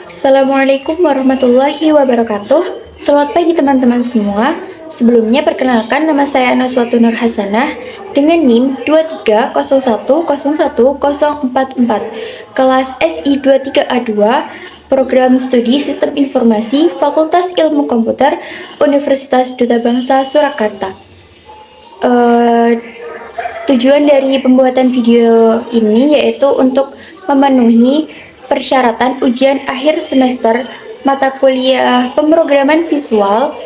Assalamualaikum warahmatullahi wabarakatuh. Selamat pagi teman-teman semua. Sebelumnya perkenalkan, nama saya Anaswatu Nur Hasanah dengan NIM 2301010044, kelas SI 23A2, Program Studi Sistem Informasi, Fakultas Ilmu Komputer, Universitas Duta Bangsa Surakarta. Tujuan dari pembuatan video ini yaitu untuk memenuhi persyaratan ujian akhir semester mata kuliah pemrograman visual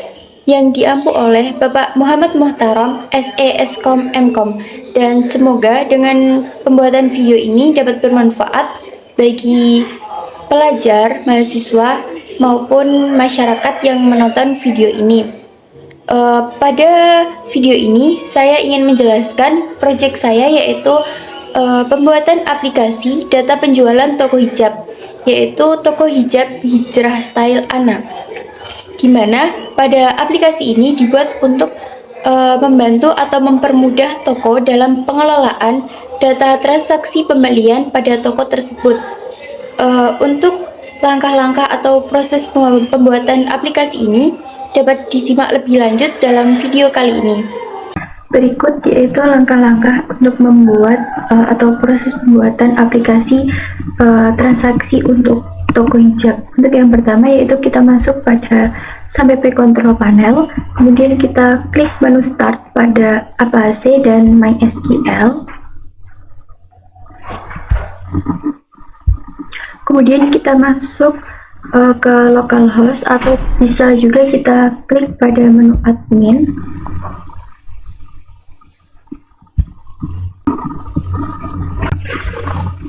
yang diampu oleh Bapak Muhammad Muhtarom, SE Eskom Mkom, dan semoga dengan pembuatan video ini dapat bermanfaat bagi pelajar, mahasiswa maupun masyarakat yang menonton video ini. Pada video ini saya ingin menjelaskan proyek saya yaitu pembuatan aplikasi data penjualan toko hijab, yaitu toko hijab Hijrah Style Ana, di mana pada aplikasi ini dibuat untuk membantu atau mempermudah toko dalam pengelolaan data transaksi pembelian pada toko tersebut. Untuk langkah-langkah atau proses pembuatan aplikasi ini dapat disimak lebih lanjut dalam video kali ini. Berikut yaitu langkah-langkah untuk membuat atau proses pembuatan aplikasi transaksi untuk toko hijab. Untuk yang pertama yaitu kita masuk pada sampai control panel, kemudian kita klik menu start pada APAC dan MySQL. Kemudian kita masuk ke localhost atau bisa juga kita klik pada menu admin.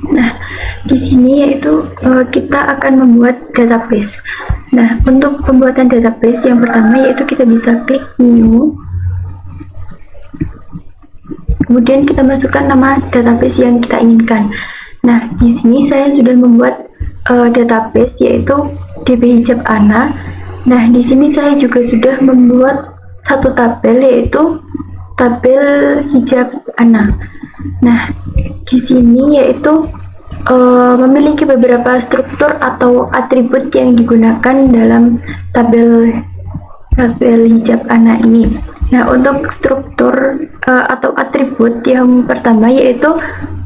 Nah, di sini yaitu kita akan membuat database. Nah, untuk pembuatan database yang pertama yaitu kita bisa klik new. Kemudian kita masukkan nama database yang kita inginkan. Nah, di sini saya sudah membuat database yaitu DB Hijab Ana. Nah, di sini saya juga sudah membuat satu tabel yaitu tabel hijab Ana. Nah, di sini yaitu memiliki beberapa struktur atau atribut yang digunakan dalam tabel hijab Ana ini. Nah, untuk struktur atau atribut yang pertama yaitu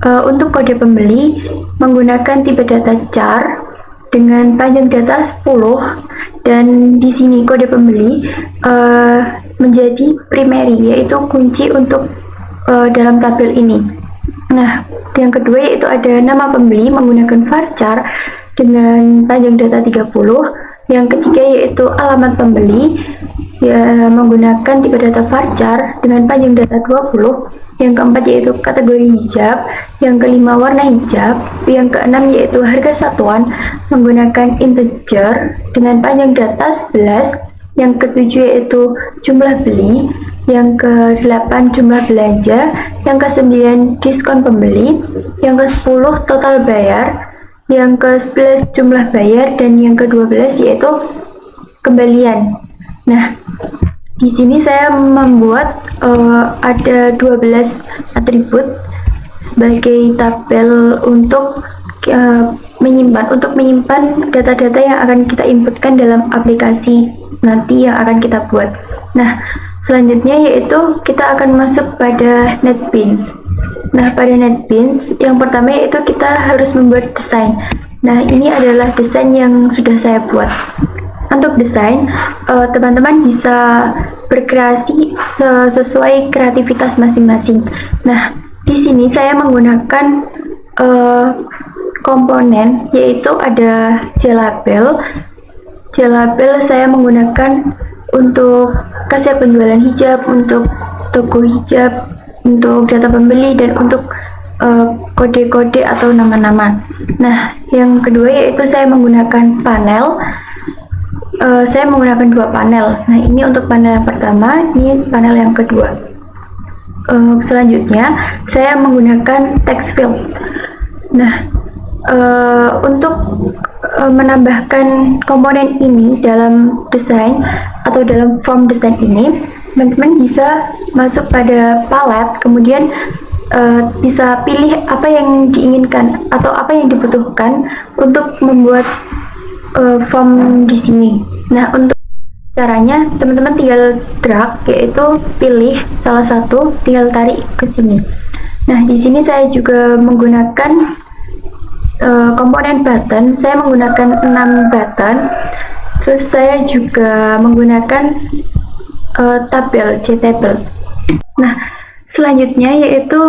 untuk kode pembeli menggunakan tipe data char dengan panjang data 10, dan di sini kode pembeli menjadi primary yaitu kunci untuk dalam tabel ini. Nah, yang kedua yaitu ada nama pembeli menggunakan varchar dengan panjang data 30. Yang ketiga yaitu alamat pembeli ya, menggunakan tipe data varchar dengan panjang data 20. Yang keempat yaitu kategori hijab. Yang kelima warna hijab. Yang keenam yaitu harga satuan menggunakan integer dengan panjang data 11. Yang ketujuh yaitu jumlah beli. Yang ke-8 jumlah belanja. Yang ke-9 diskon pembeli. Yang ke-10 total bayar. Yang ke-11 jumlah bayar, dan yang ke-12 yaitu kembalian. Nah, di sini saya membuat ada 12 atribut sebagai tabel untuk menyimpan data-data yang akan kita inputkan dalam aplikasi nanti yang akan kita buat. Nah, selanjutnya yaitu kita akan masuk pada NetBeans. Nah, pada NetBeans yang pertama yaitu kita harus membuat desain. Nah, ini adalah desain yang sudah saya buat. Untuk desain, teman-teman bisa berkreasi sesuai kreativitas masing-masing. Nah, di sini saya menggunakan komponen yaitu ada jelabel. Jelabel saya menggunakan untuk kasir penjualan hijab, untuk toko hijab, untuk data pembeli, dan untuk kode-kode atau nama-nama. Nah, yang kedua yaitu saya menggunakan panel. Saya menggunakan dua panel. Nah, ini untuk panel yang pertama, ini panel yang kedua. Selanjutnya saya menggunakan text field. Nah, untuk menambahkan komponen ini dalam desain atau dalam form desain ini, teman-teman bisa masuk pada palette, kemudian bisa pilih apa yang diinginkan atau apa yang dibutuhkan untuk membuat form di sini. Nah, untuk caranya teman-teman tinggal drag, yaitu pilih salah satu, tinggal tarik ke sini. Nah, di sini saya juga menggunakan komponen button. Saya menggunakan 6 button. Terus saya juga menggunakan tabel, JTabel. Nah, selanjutnya yaitu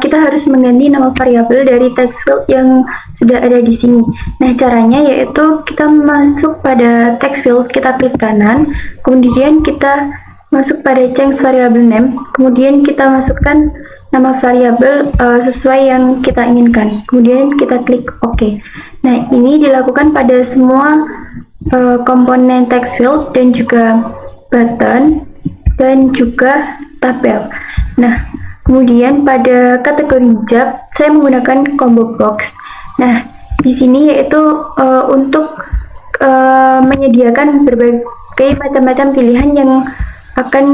kita harus mengganti nama variabel dari text field yang sudah ada di sini. Nah, caranya yaitu kita masuk pada text field, kita klik kanan, kemudian kita masuk pada change variable name, kemudian kita masukkan nama variabel sesuai yang kita inginkan, kemudian kita klik OK. Nah, ini dilakukan pada semua komponen text field dan juga button dan juga tabel. Nah, kemudian pada kategori hijab saya menggunakan combo box. Nah, di sini yaitu untuk menyediakan berbagai macam-macam pilihan yang akan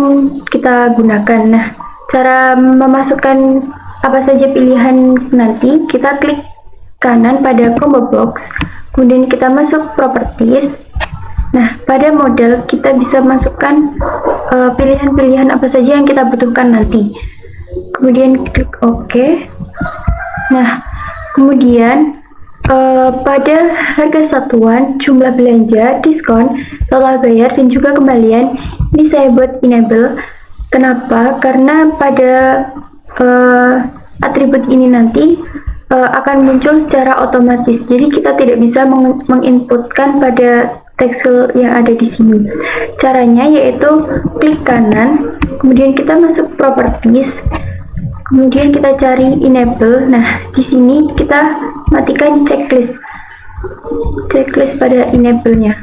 kita gunakan. Nah, cara memasukkan apa saja pilihan nanti, kita klik kanan pada combo box, kemudian kita masuk properties. Nah, pada model kita bisa masukkan pilihan-pilihan apa saja yang kita butuhkan nanti. Kemudian klik OK. Nah, kemudian pada harga satuan, jumlah belanja, diskon, total bayar, dan juga kembalian, ini saya buat enable. Kenapa? Karena pada atribut ini nanti akan muncul secara otomatis. Jadi kita tidak bisa menginputkan pada text field yang ada di sini. Caranya yaitu klik kanan, kemudian kita masuk properties, kemudian kita cari enable. Nah, di sini kita matikan checklist pada enable-nya.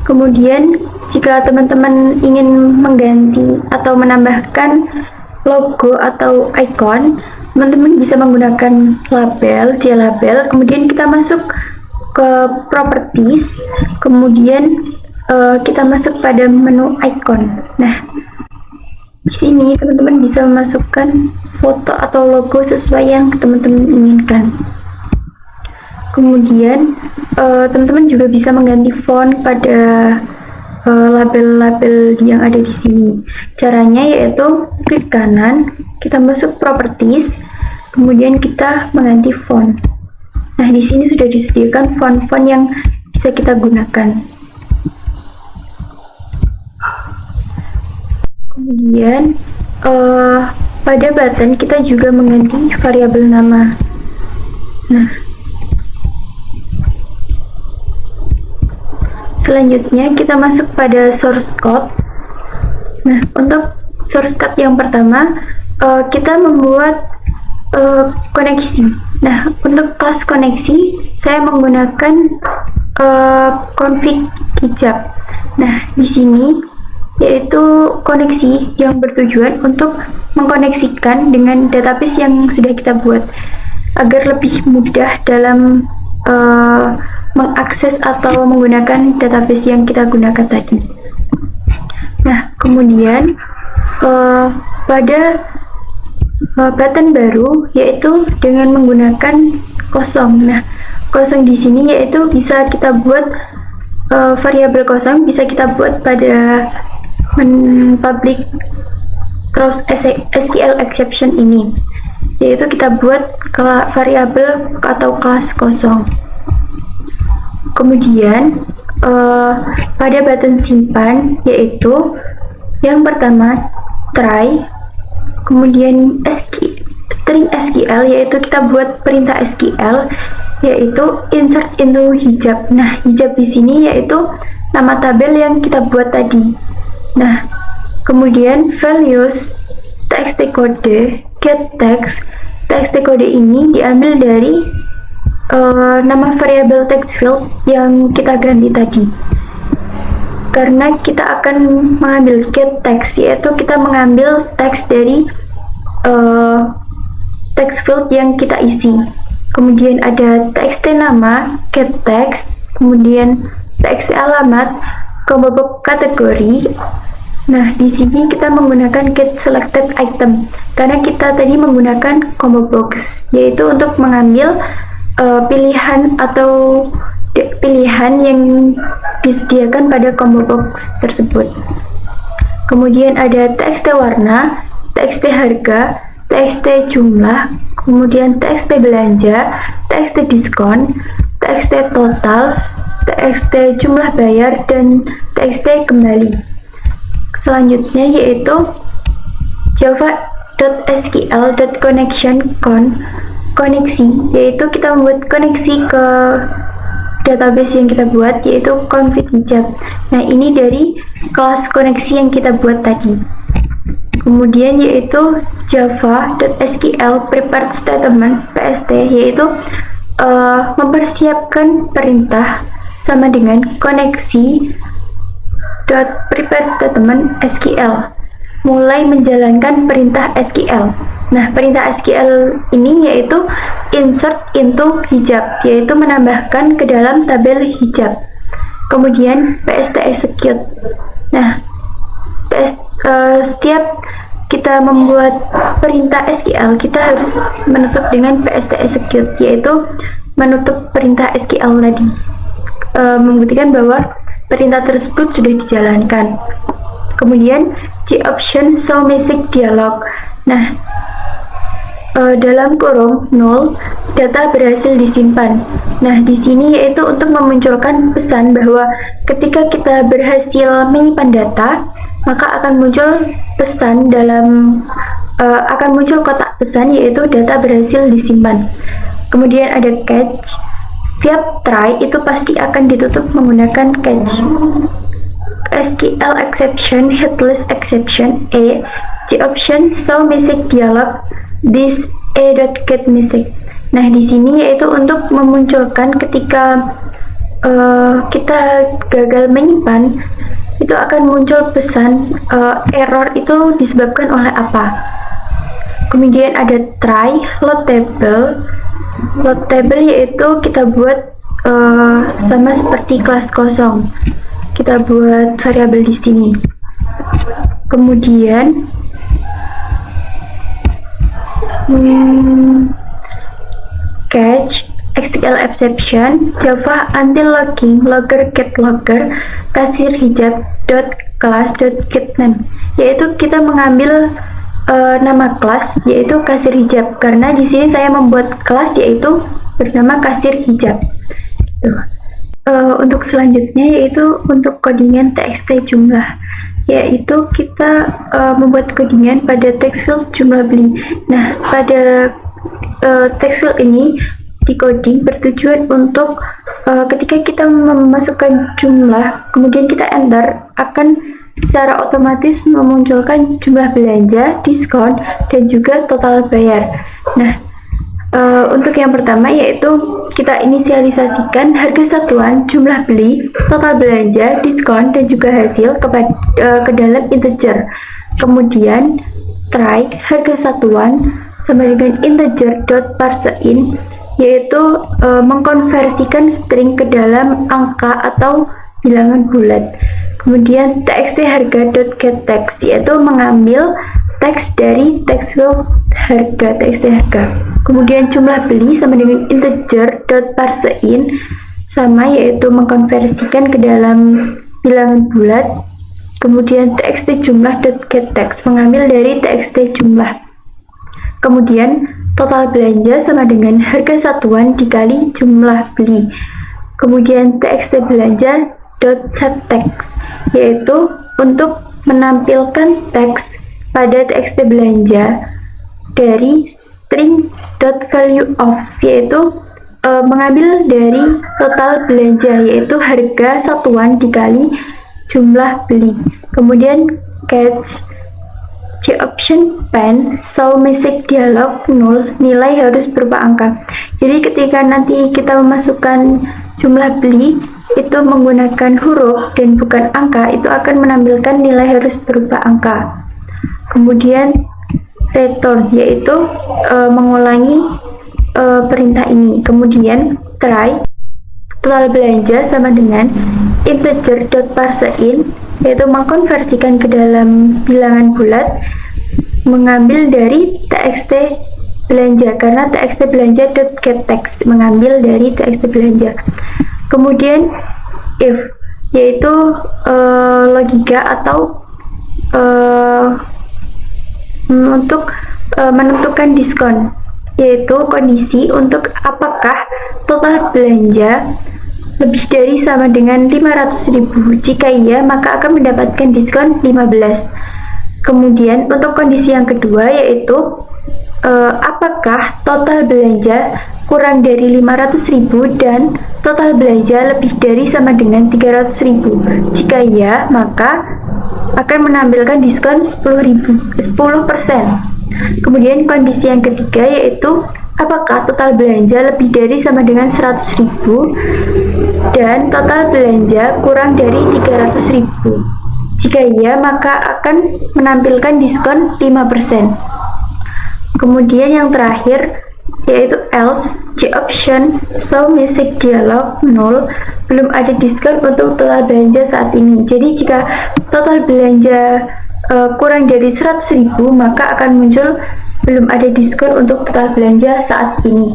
Kemudian jika teman-teman ingin mengganti atau menambahkan logo atau icon, teman-teman bisa menggunakan label, JLabel. Kemudian kita masuk ke properties, kemudian kita masuk pada menu icon. Nah, di sini teman-teman bisa memasukkan foto atau logo sesuai yang teman-teman inginkan. Kemudian teman-teman juga bisa mengganti font pada label-label yang ada di sini. Caranya yaitu klik kanan, kita masuk properties, kemudian kita mengganti font. Nah, di sini sudah disediakan font-font yang bisa kita gunakan. Kemudian pada button kita juga mengganti variabel nama. Nah, selanjutnya kita masuk pada source code. Nah, untuk source code yang pertama kita membuat koneksi. Nah, untuk kelas koneksi saya menggunakan config hijab. Nah, di sini yaitu koneksi yang bertujuan untuk mengkoneksikan dengan database yang sudah kita buat agar lebih mudah dalam mengakses atau menggunakan database yang kita gunakan tadi. Nah, kemudian pada button baru yaitu dengan menggunakan kosong. Nah, kosong di sini yaitu bisa kita buat variabel kosong, bisa kita buat pada public cross SQL exception ini, yaitu kita buat variabel atau kelas kosong. Kemudian pada button simpan yaitu yang pertama try, kemudian string SQL yaitu kita buat perintah SQL yaitu insert into hijab. Nah, hijab di sini yaitu nama tabel yang kita buat tadi. Nah, kemudian values txt kode get text. Txt kode ini diambil dari nama variabel text field yang kita ganti tadi. Karena kita akan mengambil get text, yaitu kita mengambil teks dari text field yang kita isi. Kemudian ada txt nama, get text, kemudian txt alamat, combo box kategori, Nah, di sini kita menggunakan get selected item karena kita tadi menggunakan combo box, yaitu untuk mengambil pilihan atau pilihan yang disediakan pada combo box tersebut. Kemudian ada txt warna, txt harga, txt jumlah, kemudian txt belanja, txt diskon, txt total, txt jumlah bayar, dan txt kembali. Selanjutnya yaitu java.sql.connection koneksi, yaitu kita membuat koneksi ke database yang kita buat, yaitu config hijab. Nah, ini dari kelas koneksi yang kita buat tadi. Kemudian yaitu java.sql prepared statement PST, yaitu mempersiapkan perintah sama dengan koneksi prepare statement SQL, mulai menjalankan perintah SQL. Nah, perintah SQL ini yaitu insert into hijab, yaitu menambahkan ke dalam tabel hijab. Kemudian PST execute. Nah, setiap kita membuat perintah SQL, kita harus menutup dengan PST execute, yaitu menutup perintah SQL tadi, membuktikan bahwa perintah tersebut sudah dijalankan. Kemudian option show message dialog. Nah, dalam kurung 0 data berhasil disimpan. Nah, di sini yaitu untuk memunculkan pesan bahwa ketika kita berhasil menyimpan data, maka akan muncul pesan akan muncul kotak pesan, yaitu data berhasil disimpan. Kemudian ada catch. Setiap try itu pasti akan ditutup menggunakan catch. SQL exception, headless exception, option show message dialog, this get message. Nah, di sini yaitu untuk memunculkan ketika kita gagal menyimpan, itu akan muncul pesan error itu disebabkan oleh apa. Kemudian ada try load table. Load table yaitu kita buat sama seperti kelas kosong. Kita buat variabel di sini. Kemudian catch, SQL exception, Java until logging, logger get logger, kasir hijab dot class dot get name, yaitu kita mengambil nama kelas yaitu kasir hijab, karena di sini saya membuat kelas yaitu bernama kasir hijab. Untuk selanjutnya yaitu untuk codingan txt jumlah, yaitu kita membuat codingan pada text field jumlah beli. Nah, pada text field ini decoding bertujuan untuk ketika kita memasukkan jumlah kemudian kita enter, akan secara otomatis memunculkan jumlah belanja, diskon, dan juga total bayar. Nah, untuk yang pertama yaitu kita inisialisasikan harga satuan, jumlah beli, total belanja, diskon, dan juga hasil ke dalam integer. Kemudian try harga satuan sama dengan integer dot parseIn, yaitu mengkonversikan string ke dalam angka atau bilangan bulat. Kemudian txt harga dot get text, yaitu mengambil teks dari text field harga, txt harga. Kemudian jumlah beli sama dengan integer dot parseIn, sama yaitu mengkonversikan ke dalam bilangan bulat. Kemudian txt jumlah dot get text, mengambil dari txt jumlah. Kemudian total belanja sama dengan harga satuan dikali jumlah beli. Kemudian txt belanja dot set text, yaitu untuk menampilkan teks pada txt belanja dari string dot value of, yaitu mengambil dari total belanja yaitu harga satuan dikali jumlah beli. Kemudian catch option pen show message dialog 0, nilai harus berupa angka. Jadi ketika nanti kita memasukkan jumlah beli itu menggunakan huruf dan bukan angka, itu akan menampilkan nilai harus berupa angka. Kemudian return, yaitu mengulangi perintah ini. Kemudian try total belanja sama dengan integer dot parseIn, yaitu mengkonversikan ke dalam bilangan bulat, mengambil dari txt belanja, karena txt belanja .getText mengambil dari txt belanja. Kemudian if, yaitu logika atau untuk menentukan diskon, yaitu kondisi untuk apakah total belanja lebih dari sama dengan 500.000. Jika iya, maka akan mendapatkan diskon 15. Kemudian untuk kondisi yang kedua, yaitu apakah total belanja kurang dari 500.000 dan total belanja lebih dari sama dengan 300.000. Jika iya, maka akan menampilkan diskon 10%. Kemudian kondisi yang ketiga, yaitu apakah total belanja lebih dari sama dengan 100.000 dan total belanja kurang dari 300.000. Jika iya, maka akan menampilkan diskon 5%. Kemudian yang terakhir, yaitu else, J option, show message dialog 0, belum ada diskon untuk total belanja saat ini. Jadi jika total belanja kurang dari 100.000, maka akan muncul belum ada diskon untuk total belanja saat ini.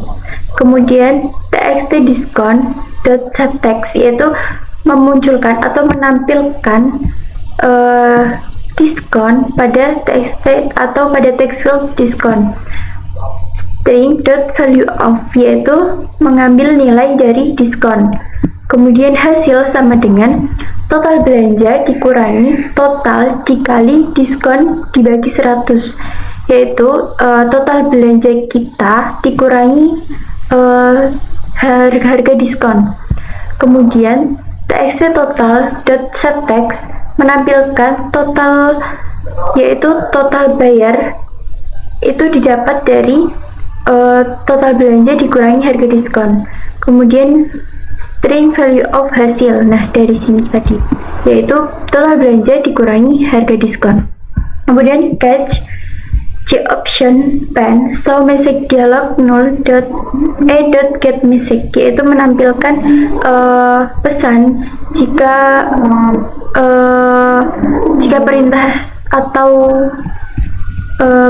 Kemudian txt diskon.setText, yaitu memunculkan atau menampilkan diskon pada txt atau pada text field diskon. String.valueOf, yaitu mengambil nilai dari diskon. Kemudian hasil sama dengan total belanja dikurangi total dikali diskon dibagi 100, yaitu total belanja kita dikurangi harga diskon. Kemudian txt total.setText menampilkan total, yaitu total bayar itu didapat dari total belanja dikurangi harga diskon. Kemudian string value of hasil, nah dari sini tadi, yaitu total belanja dikurangi harga diskon. Kemudian catch J option pen show message dialog 0.getMessage, yaitu menampilkan pesan jika perintah atau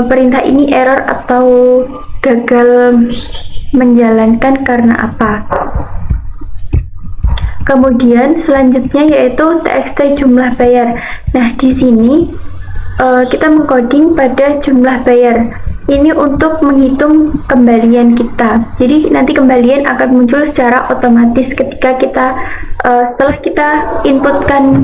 perintah ini error atau gagal menjalankan karena apa. Kemudian selanjutnya yaitu txt jumlah bayar. Nah, di sini kita mengcoding pada jumlah bayar. Ini untuk menghitung kembalian kita. Jadi nanti kembalian akan muncul secara otomatis ketika kita setelah kita inputkan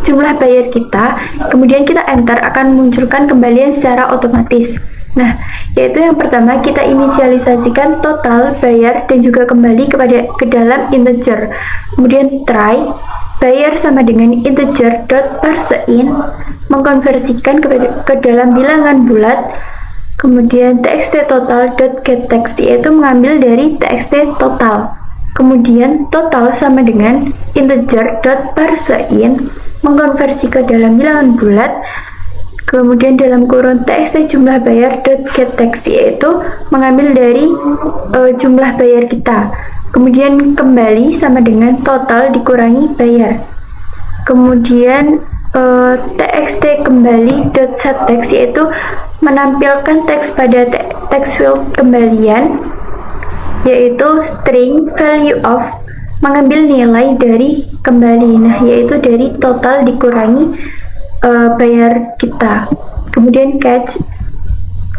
jumlah bayar kita, kemudian kita enter, akan munculkan kembalian secara otomatis. Nah, yaitu yang pertama kita inisialisasikan total bayar dan juga kembali ke dalam integer. Kemudian try bayar sama dengan integer.parseIn, mengkonversikan ke dalam bilangan bulat. Kemudian txt total.getText, yaitu mengambil dari txt total. Kemudian total sama dengan integer.parseIn, mengkonversi ke dalam bilangan bulat. Kemudian dalam kurun txt jumlah bayar.getText, yaitu mengambil dari jumlah bayar kita. Kemudian kembali sama dengan total dikurangi bayar. Kemudian txt kembali.setText, yaitu menampilkan teks pada text field kembalian, yaitu string value of, mengambil nilai dari kembali, nah yaitu dari total dikurangi bayar kita. Kemudian catch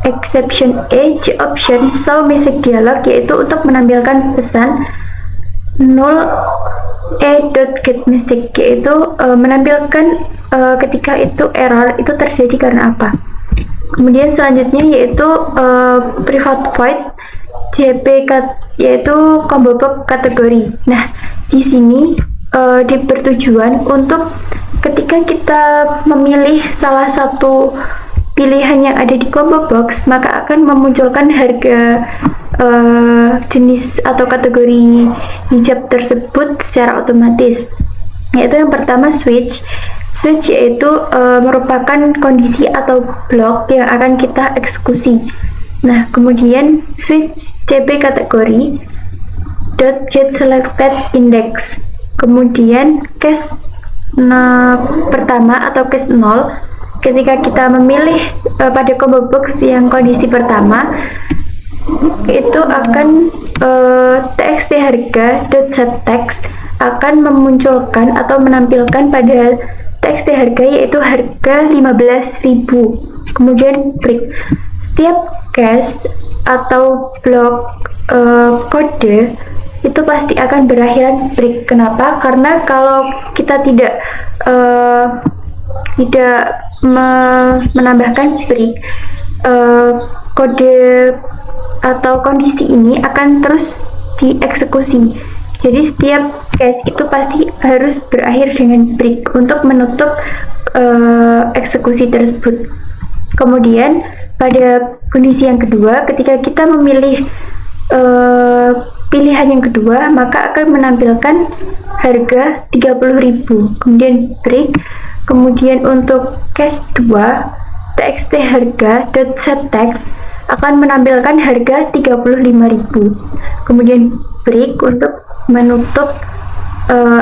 exception J option show message dialog, yaitu untuk menampilkan pesan null.getMessage, yaitu menampilkan ketika itu error itu terjadi karena apa. Kemudian selanjutnya yaitu private void JP, yaitu combo box kategori. Nah, di sini bertujuan untuk ketika kita memilih salah satu pilihan yang ada di combo box, maka akan memunculkan harga jenis atau kategori hijab tersebut secara otomatis. Yaitu yang pertama switch, yaitu merupakan kondisi atau blok yang akan kita eksekusi. Nah, kemudian switch CP kategori .get selected index, kemudian case Nah, pertama atau case 0, ketika kita memilih pada combo box yang kondisi pertama, itu akan txt harga .setText akan memunculkan atau menampilkan pada txt harga, yaitu harga 15.000. Kemudian break. Setiap case atau blok kode itu pasti akan berakhiran break. Kenapa? Karena kalau kita tidak menambahkan break, kode atau kondisi ini akan terus dieksekusi. Jadi setiap case itu pasti harus berakhir dengan break untuk menutup eksekusi tersebut. Kemudian pada kondisi yang kedua, ketika kita memilih pilihan yang kedua, maka akan menampilkan harga 30.000. Kemudian break. Kemudian untuk case 2, txt harga .setText akan menampilkan harga 35.000. Kemudian break untuk menutup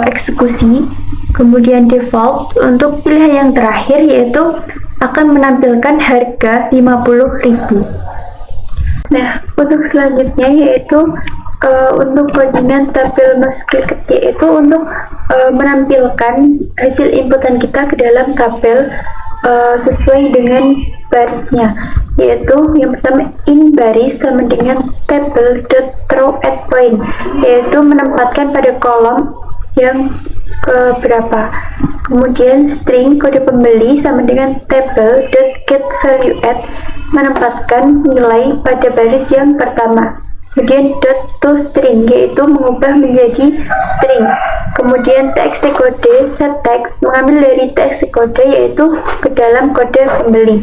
eksekusi. Kemudian default untuk pilihan yang terakhir, yaitu akan menampilkan harga 50.000. Nah, untuk selanjutnya yaitu untuk koordinat tabel MassQuicket, yaitu untuk menampilkan hasil inputan kita ke dalam tabel sesuai dengan barisnya, yaitu yang pertama in baris sama dengan table.throw@point, yaitu menempatkan pada kolom yang keberapa. Kemudian string kode pembeli sama dengan table.getValueAdd, menempatkan nilai pada baris yang pertama. Kemudian .toString, yaitu mengubah menjadi string. Kemudian txt kode setText, mengambil dari txt kode yaitu ke dalam kode pembeli.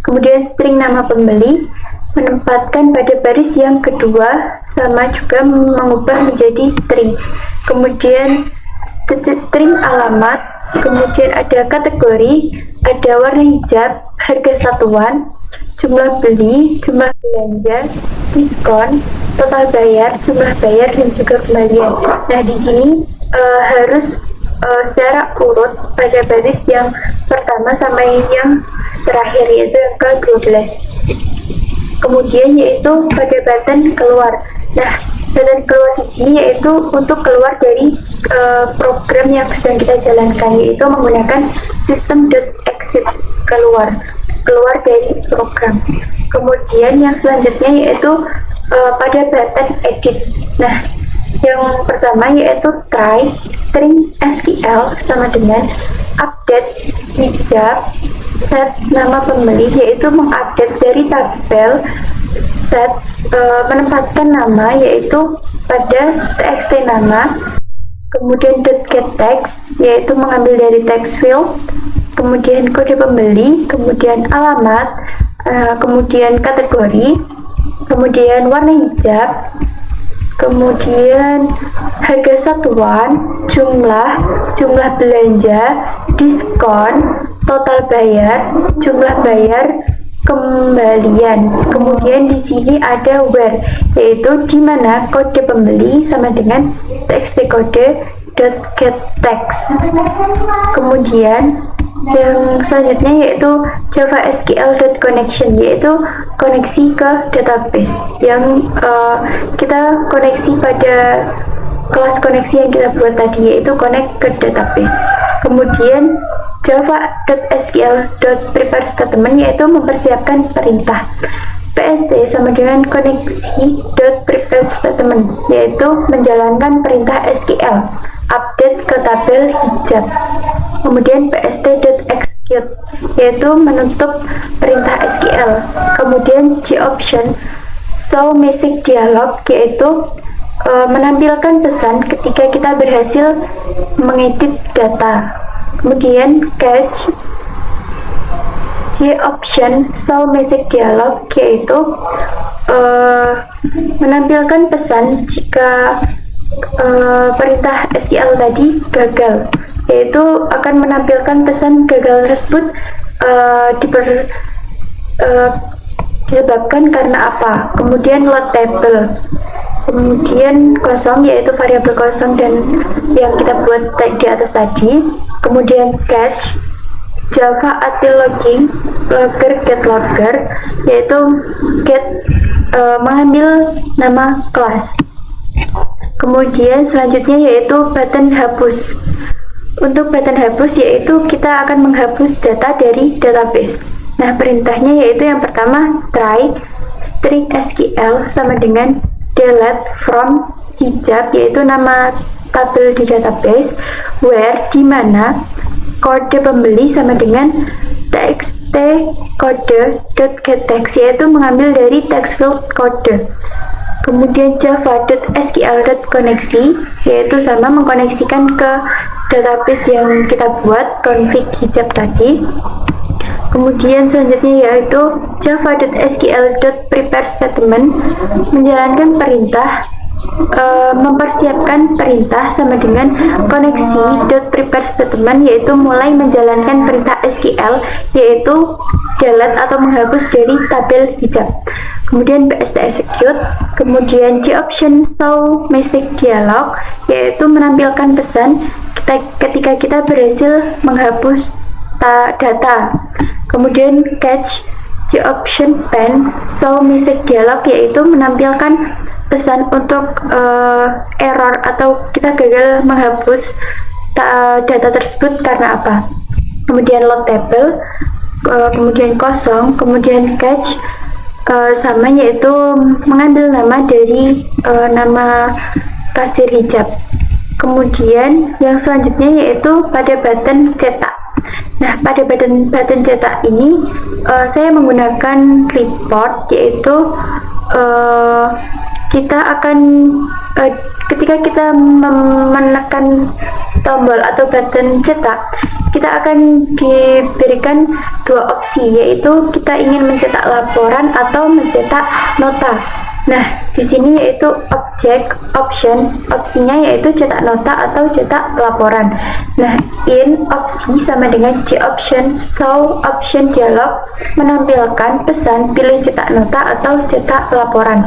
Kemudian string nama pembeli, menempatkan pada baris yang kedua, sama juga mengubah menjadi string. Kemudian string alamat, kemudian ada kategori, ada warna hijab, harga satuan, jumlah beli, jumlah belanja, diskon, total bayar, jumlah bayar, dan juga kembalian. Nah, di sini harus secara urut pada baris yang pertama sampai yang terakhir, yaitu yang ke-12. Kemudian yaitu pada button keluar. Nah, button keluar di sini yaitu untuk keluar dari program yang sedang kita jalankan, yaitu menggunakan system.exit, keluar dari program. Kemudian yang selanjutnya yaitu pada button edit. Nah, yang pertama yaitu try string SQL sama dengan update hijab set nama pembeli, yaitu mengupdate dari tabel set menempatkan nama yaitu pada txt nama. Kemudian .getText, yaitu mengambil dari text field. Kemudian kode pembeli, kemudian alamat, kemudian kategori, kemudian warna hijab, kemudian harga satuan, jumlah belanja, diskon, total bayar, jumlah bayar, kembalian. Kemudian di sini ada where, yaitu di mana kode pembeli sama dengan txt kode .getText. Kemudian yang selanjutnya yaitu Java SQL.connection, yaitu koneksi ke database yang kita koneksi pada kelas koneksi yang kita buat tadi, yaitu connect ke database. Kemudian Java.SQL.prepare statement, yaitu mempersiapkan perintah. PST sama dengan koneksi.prepare statement, yaitu menjalankan perintah SQL update ke tabel hijab. Kemudian pst.execute, yaitu menutup perintah SQL. Kemudian goption show message dialog, yaitu menampilkan pesan ketika kita berhasil mengedit data. Kemudian catch goption show message dialog, yaitu menampilkan pesan jika perintah SQL tadi gagal, yaitu akan menampilkan pesan gagal tersebut disebabkan karena apa. Kemudian load table, kemudian kosong yaitu variabel kosong dan yang kita buat di atas tadi, kemudian catch Java util logging logger get logger yaitu get mengambil nama kelas. Kemudian selanjutnya yaitu button hapus. Untuk button hapus yaitu kita akan menghapus data dari database. Nah, perintahnya yaitu yang pertama try string SQL sama dengan delete from hijab yaitu nama tabel di database, where di mana kode pembeli sama dengan txt kode.getText yaitu mengambil dari text field kode. Kemudian java.sql.koneksi yaitu sama mengkoneksikan ke database yang kita buat config hijab tadi. Kemudian selanjutnya yaitu java.sql.prepare statement menjalankan perintah mempersiapkan perintah sama dengan koneksi.prepare statement yaitu mulai menjalankan perintah SQL yaitu delete atau menghapus dari tabel hijab. Kemudian pst execute, kemudian option show message dialog yaitu menampilkan pesan ketika kita berhasil menghapus data. Kemudian catch option pen show message dialog yaitu menampilkan pesan untuk error atau kita gagal menghapus data tersebut karena apa. Kemudian load table, kemudian kosong, kemudian catch sama yaitu mengambil nama dari nama kasir hijab. Kemudian yang selanjutnya yaitu pada button cetak. Nah, pada button cetak ini saya menggunakan report yaitu kita akan ketika kita menekan tombol atau button cetak, kita akan diberikan dua opsi yaitu kita ingin mencetak laporan atau mencetak nota. Nah, di sini yaitu opsinya yaitu cetak nota atau cetak laporan. Nah, in opsi sama dengan option show option dialog menampilkan pesan pilih cetak nota atau cetak laporan.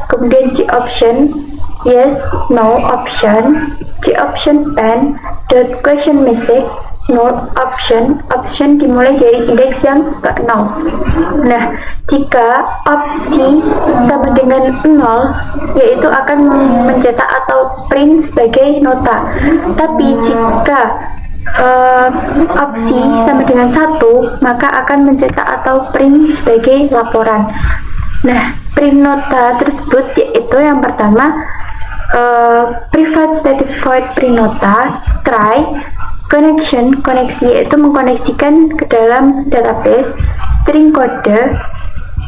Kemudian option yes no option pen question message no option dimulai dari indeks yang ke 0. Nah, jika opsi sama dengan 0 yaitu akan mencetak atau print sebagai nota. Tapi jika opsi sama dengan 1 maka akan mencetak atau print sebagai laporan. Nah, print nota tersebut yaitu yang pertama private static void print nota try koneksi yaitu mengkoneksikan ke dalam database string kode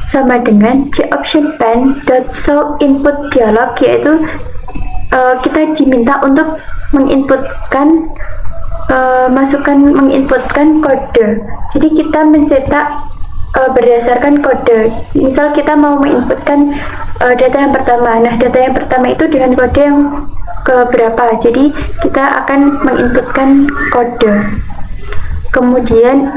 sama dengan option pen show input dialog yaitu kita diminta untuk menginputkan menginputkan kode. Jadi kita mencetak berdasarkan kode. Misal kita mau menginputkan data yang pertama. Nah, data yang pertama itu dengan kode yang keberapa. Jadi kita akan menginputkan kode. Kemudian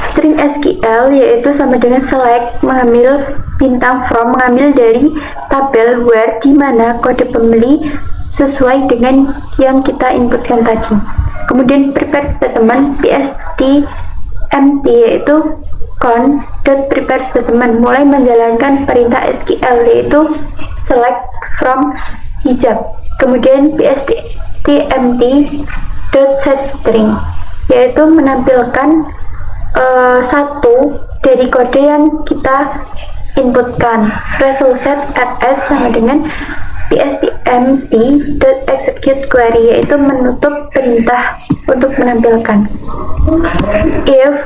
string SQL yaitu sama dengan select mengambil bintang from mengambil dari tabel where di mana kode pembeli sesuai dengan yang kita inputkan tadi. Kemudian prepare statement PST-MT yaitu con.prepare statement mulai menjalankan perintah SQL yaitu select from hijab. Kemudian PST-MT.setString yaitu menampilkan satu dari kode yang kita inputkan. Result set fs sama dengan PST-MT.execute query yaitu menutup perintah untuk menampilkan. If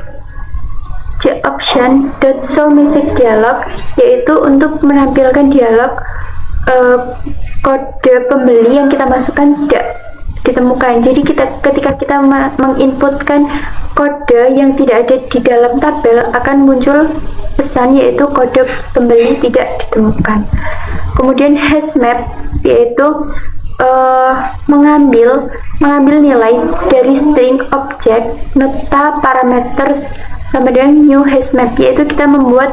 option.show message dialog yaitu untuk menampilkan dialog kode pembeli yang kita masukkan tidak ditemukan. Jadi ketika kita menginputkan kode yang tidak ada di dalam tabel akan muncul pesan yaitu kode pembeli tidak ditemukan. Kemudian hashmap yaitu mengambil nilai dari string object nota parameters sama dengan new hashmap yaitu kita membuat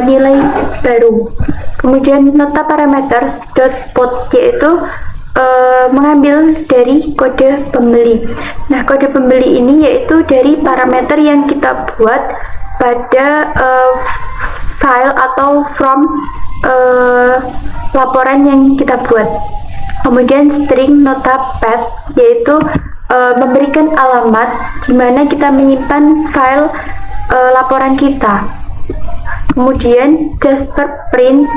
nilai baru. Kemudian nota parameters dot port yaitu mengambil dari kode pembeli. Nah, kode pembeli ini yaitu dari parameter yang kita buat pada file atau from laporan yang kita buat. Kemudian string nota path yaitu memberikan alamat di mana kita menyimpan file laporan kita. Kemudian Jasper print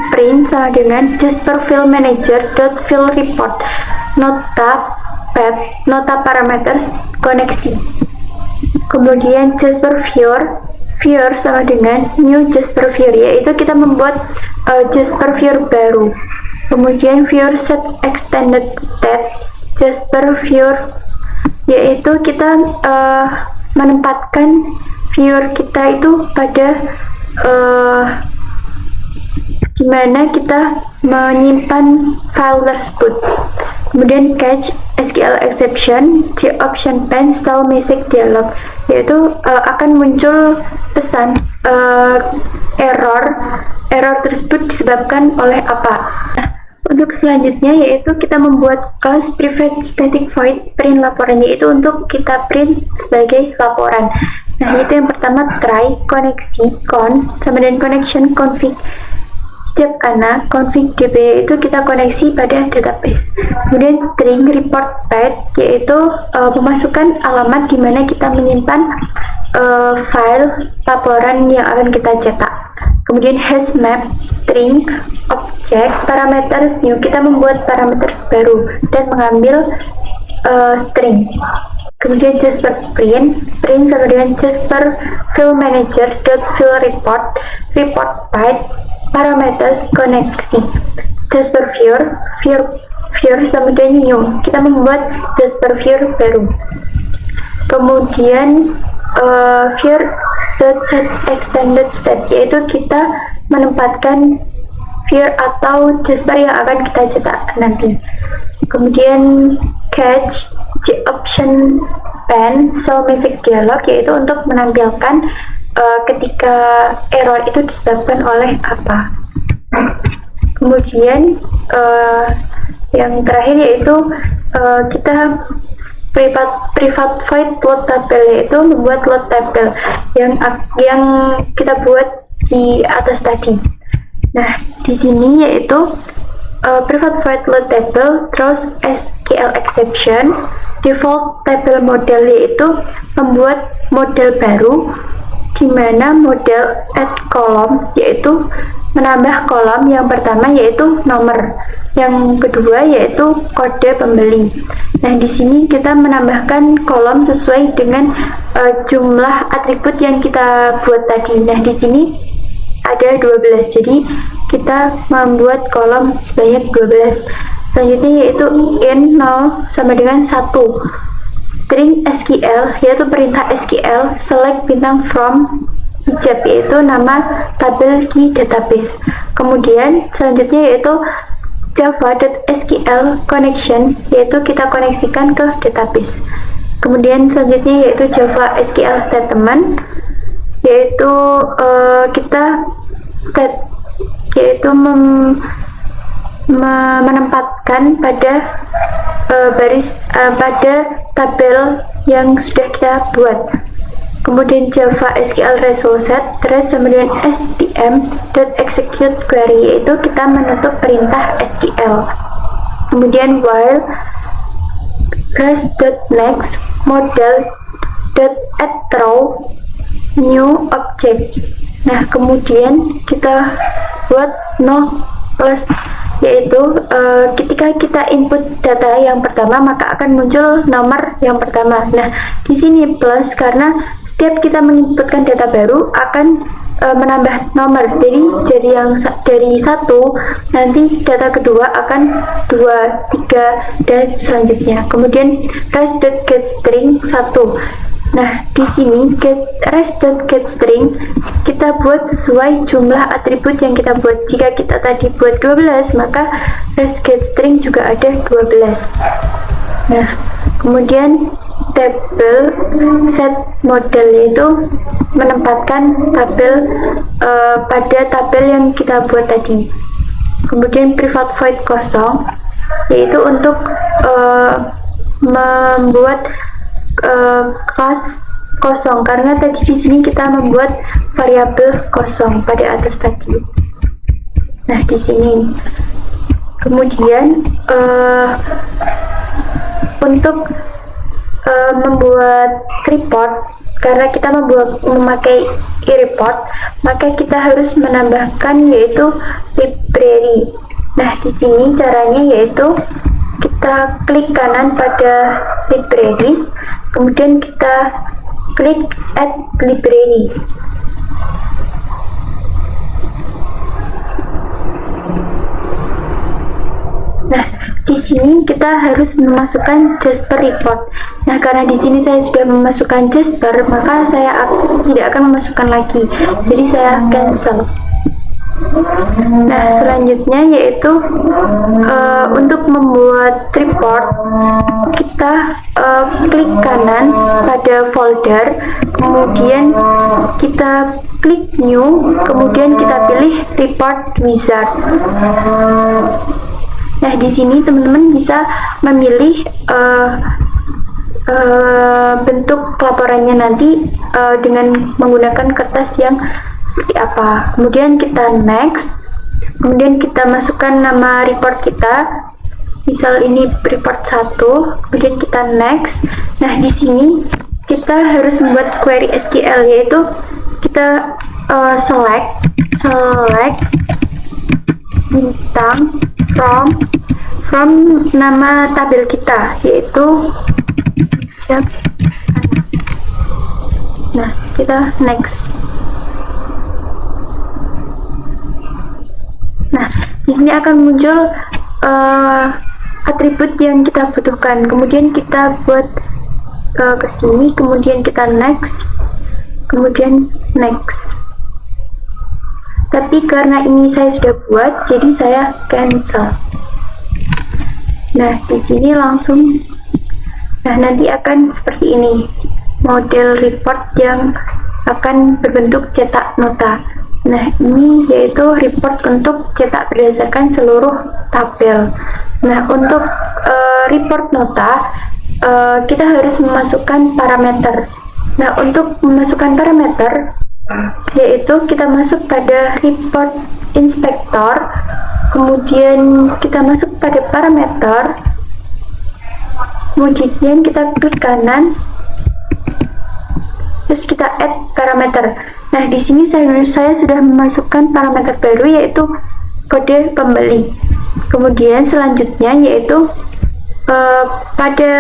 sama dengan Jasper File Manager .file report nota path nota parameters koneksi. Kemudian Jasper viewer sama dengan new Jasper viewer yaitu kita membuat Jasper viewer baru. Kemudian viewer set extended state Jasper viewer yaitu kita menempatkan viewer kita itu pada di mana kita menyimpan file tersebut. Kemudian catch SQL exception J option pane style message dialog yaitu akan muncul pesan error tersebut disebabkan oleh apa. Nah, untuk selanjutnya yaitu kita membuat class private static void print laporan yaitu untuk kita print sebagai laporan. Nah, itu yang pertama try koneksi con sama dengan connection config hijab ana config db itu kita koneksi pada database. Kemudian string report path yaitu memasukkan alamat di mana kita menyimpan file laporan yang akan kita cetak. Kemudian hash map string object parameters new kita membuat parameters baru dan mengambil string. Kemudian Jasper print sama dengan Jasper File Manager .file report path parameters koneksi. Jasper viewer sama dengan new kita membuat Jasper viewer baru. Kemudian viewer set extended state yaitu kita menempatkan viewer atau Jasper yang akan kita cetak nanti. Kemudian catch J option pane style message dialog yaitu untuk menampilkan ketika error itu disebabkan oleh apa. Kemudian yang terakhir yaitu kita private void load table yaitu membuat load table yang kita buat di atas tadi. Nah, di sini yaitu private void load table terus SQL exception default table model yaitu membuat model baru di mana model add column yaitu menambah kolom yang pertama yaitu nomor, yang kedua yaitu kode pembeli. Nah, di sini kita menambahkan kolom sesuai dengan jumlah atribut yang kita buat tadi. Nah, di sini ada 12, jadi kita membuat kolom sebanyak 12. Selanjutnya yaitu in 0 sama dengan 1 string SQL yaitu perintah SQL select bintang from hijab yaitu nama tabel di database. Kemudian selanjutnya yaitu java.sql connection yaitu kita koneksikan ke database. Kemudian selanjutnya yaitu java SQL statement yaitu kita menempatkan pada pada tabel yang sudah kita buat. Kemudian Java SQL result set terus kemudian stm.execute query yaitu kita menutup perintah SQL. Kemudian while class.next model.add row new object. Nah, kemudian kita buat no plus yaitu ketika kita input data yang pertama maka akan muncul nomor yang pertama. Nah, di sini plus karena setiap kita menginputkan data baru akan menambah nomor, jadi dari 1 nanti data kedua akan 2, 3 dan selanjutnya. Kemudian res.getString 1. Nah, di sini res.getString kita buat sesuai jumlah atribut yang kita buat. Jika kita tadi buat 12, maka res.getString juga ada 12. Nah, kemudian table set model, yaitu menempatkan tabel pada tabel yang kita buat tadi. Kemudian private void kosong, yaitu untuk membuat kelas kosong, karena tadi di sini kita membuat variabel kosong pada atas tadi. Nah, di sini. Kemudian untuk membuat report, karena kita memakai e-report, maka kita harus menambahkan yaitu library. Nah, di sini caranya yaitu kita klik kanan pada libraries, kemudian kita klik add library. Nah, di sini kita harus memasukkan Jasper report. Nah, karena di sini saya sudah memasukkan Jasper, maka saya tidak akan memasukkan lagi. Jadi saya cancel. Nah, selanjutnya yaitu untuk membuat report, kita klik kanan pada folder, kemudian kita klik new, kemudian kita pilih report wizard. Nah, di sini teman-teman bisa memilih bentuk laporannya nanti dengan menggunakan kertas yang seperti apa. Kemudian kita next, kemudian kita masukkan nama report kita, misal ini report 1, kemudian kita next. Nah, di sini kita harus membuat query SQL, yaitu kita select bintang from nama tabel kita, yaitu hijab. Nah, kita next. Nah, di sini akan muncul atribut yang kita butuhkan. Kemudian kita buat ke sini, kemudian kita next, kemudian next. Tapi karena ini saya sudah buat, jadi saya cancel. Nah, di sini langsung, nah nanti akan seperti ini, model report yang akan berbentuk cetak nota. Nah, ini yaitu report untuk cetak berdasarkan seluruh tabel. Nah, untuk report nota, kita harus memasukkan parameter. Nah, untuk memasukkan parameter, yaitu kita masuk pada report inspector, kemudian kita masuk pada parameter, kemudian kita klik kanan, terus kita add parameter. Nah, di sini saya sudah memasukkan parameter baru, yaitu kode pembeli. Kemudian selanjutnya yaitu pada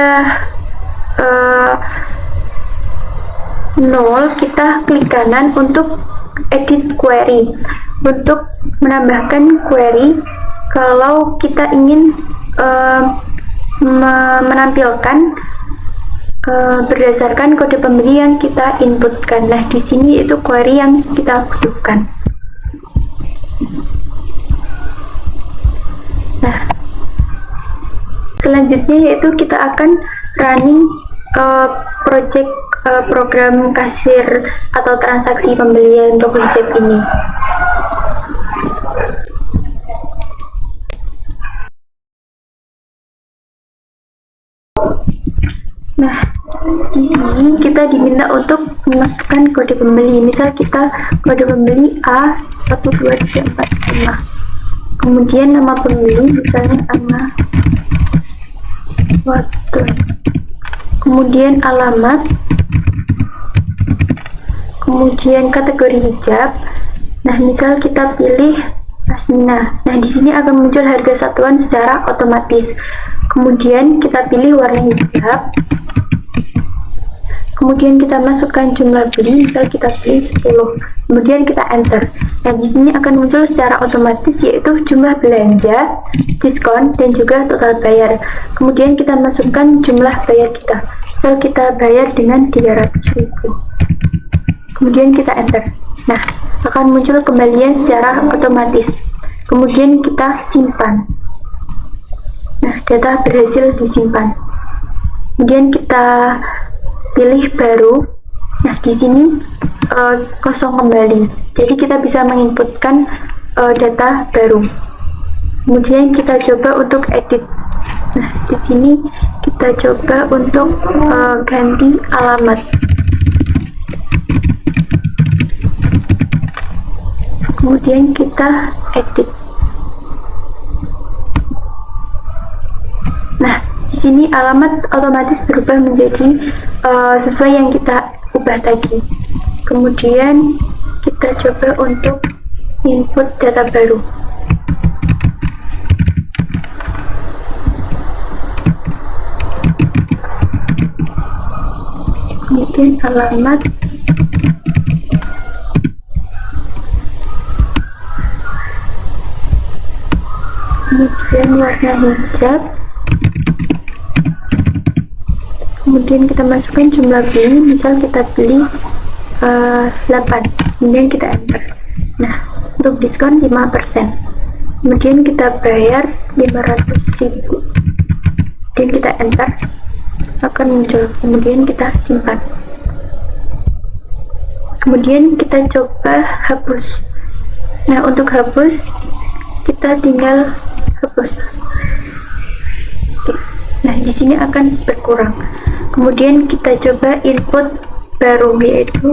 0 kita klik kanan untuk edit query, untuk menambahkan query kalau kita ingin menampilkan berdasarkan kode pembeli yang kita inputkan. Nah, di sini itu query yang kita butuhkan. Nah, selanjutnya yaitu kita akan running project program kasir atau transaksi pembelian untuk hijab ini. Nah, di sini kita diminta untuk memasukkan kode pembeli. Misal kita kode pembeli A12345. Kemudian nama pembeli misalnya nama waktu. Kemudian alamat. Kemudian kategori hijab. Nah, misal kita pilih Asmina. Nah, di sini akan muncul harga satuan secara otomatis. Kemudian kita pilih warna hijab. Kemudian kita masukkan jumlah beli, misal kita pilih 10. Kemudian kita enter. Nah, di sini akan muncul secara otomatis yaitu jumlah belanja, diskon, dan juga total bayar. Kemudian kita masukkan jumlah bayar kita. Misal kita bayar dengan 300.000. Kemudian kita enter. Nah, akan muncul kembalian secara otomatis. Kemudian kita simpan. Nah, data berhasil disimpan. Kemudian kita pilih baru. Nah, di sini kosong kembali. Jadi kita bisa menginputkan data baru. Kemudian kita coba untuk edit. Nah, di sini kita coba untuk ganti alamat. Kemudian kita edit. Nah, di sini alamat otomatis berubah menjadi sesuai yang kita ubah tadi. Kemudian kita coba untuk input data baru. Kemudian alamat, kemudian warna hijab, kemudian kita masukkan jumlah beli, misal kita beli 8, kemudian kita enter. Nah, untuk diskon 5%, kemudian kita bayar 500.000, dan kita enter, akan muncul. Kemudian kita simpan. Kemudian kita coba hapus. Nah, untuk hapus kita tinggal hapus. Oke. Nah, di sini akan berkurang. Kemudian kita coba input baru, yaitu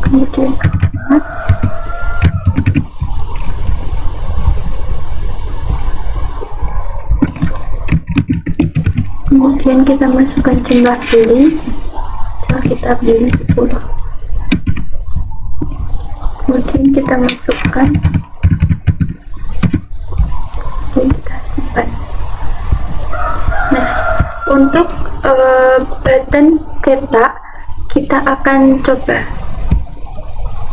kemudian kemudian kita masukkan jumlah beli. Setelah kita beli 10, kemudian kita masukkan dan kita simpan. Nah, untuk button cetak kita akan coba.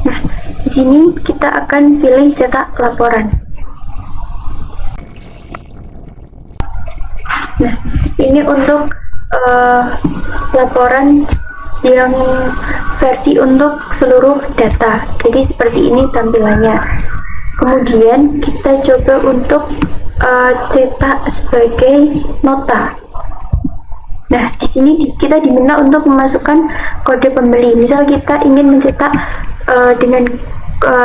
Nah, di sini kita akan pilih cetak laporan. Nah, ini untuk laporan yang versi untuk seluruh data. Jadi seperti ini tampilannya. Kemudian kita coba untuk cetak sebagai nota. Nah, di sini kita diminta untuk memasukkan kode pembeli. Misal kita ingin mencetak dengan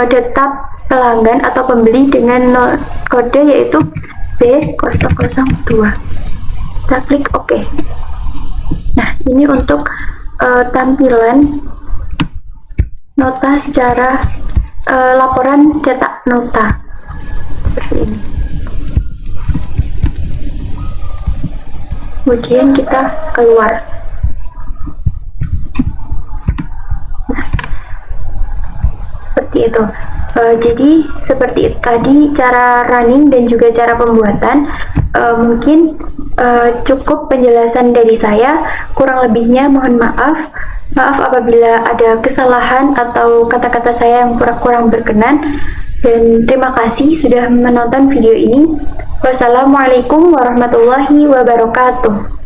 data pelanggan atau pembeli dengan kode yaitu B002. Kita klik OK. Nah, ini untuk tampilan nota secara laporan cetak nota seperti ini. Kemudian kita keluar. Nah, seperti itu. Jadi seperti tadi cara running dan juga cara pembuatan. Mungkin cukup penjelasan dari saya. Kurang lebihnya mohon maaf. Maaf apabila ada kesalahan atau kata-kata saya yang kurang berkenan. Dan terima kasih sudah menonton video ini. Wassalamualaikum warahmatullahi wabarakatuh.